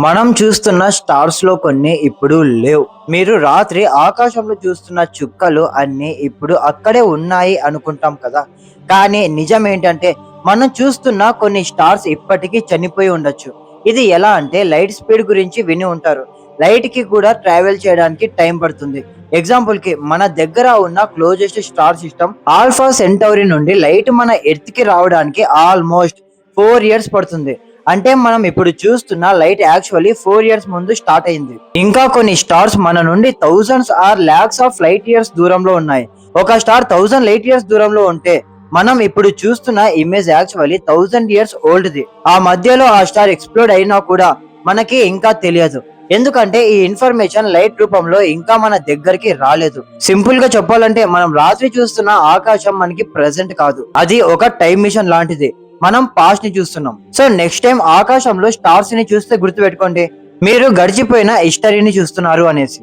మనం చూస్తున్న స్టార్స్ లో కొన్ని ఇప్పుడు లేవు. మీరు రాత్రి ఆకాశంలో చూస్తున్న చుక్కలు అన్ని ఇప్పుడు అక్కడే ఉన్నాయి అనుకుంటాం కదా. కానీ నిజం ఏంటంటే మనం చూస్తున్న కొన్ని స్టార్స్ ఇప్పటికీ చనిపోయి ఉండొచ్చు. ఇది ఎలా అంటే లైట్ స్పీడ్ గురించి విని ఉంటారు. లైట్ కి కూడా ట్రావెల్ చేయడానికి టైం పడుతుంది. ఎగ్జాంపుల్ కి మన దగ్గర ఉన్న క్లోజెస్ట్ స్టార్ సిస్టమ్ ఆల్ఫా సెంటౌరీ నుండి లైట్ మన ఎర్త్ కి రావడానికి ఆల్మోస్ట్ 4 ఇయర్స్ పడుతుంది. అంటే మనం ఇప్పుడు చూస్తున్న లైట్ యాక్చువల్లీ 4 ఇయర్స్ ముందు స్టార్ట్ అయింది. ఇంకా కొన్ని స్టార్స్ మన నుండి thousands or lakhs of light years దూరంలో ఉన్నాయి. ఒక స్టార్ 1000 లైట్ ఇయర్స్ దూరంలో ఉంటే మనం ఇప్పుడు చూస్తున్న ఇమేజ్ యాక్చువల్లీ 1000 ఇయర్స్ ఓల్డ్ది. ఆ మధ్యలో ఆ స్టార్ ఎక్స్ప్లోడ్ అయినా కూడా మనకి ఇంకా తెలియదు. ఎందుకంటే ఈ ఇన్ఫర్మేషన్ లైట్ రూపంలో ఇంకా మన దగ్గరికి రాలేదు. సింపుల్ గా చెప్పాలంటే మనం రాత్రి చూస్తున్న ఆకాశం మనకి ప్రెసెంట్ కాదు, అది ఒక టైం మిషన్ లాంటిది. మనం పాస్ట్ ని చూస్తున్నాం. సో నెక్స్ట్ టైం ఆకాశంలో స్టార్స్ ని చూస్తే గుర్తుపెట్టుకోండి, మీరు గడిచిపోయిన హిస్టరీని చూస్తున్నారు అనేసి.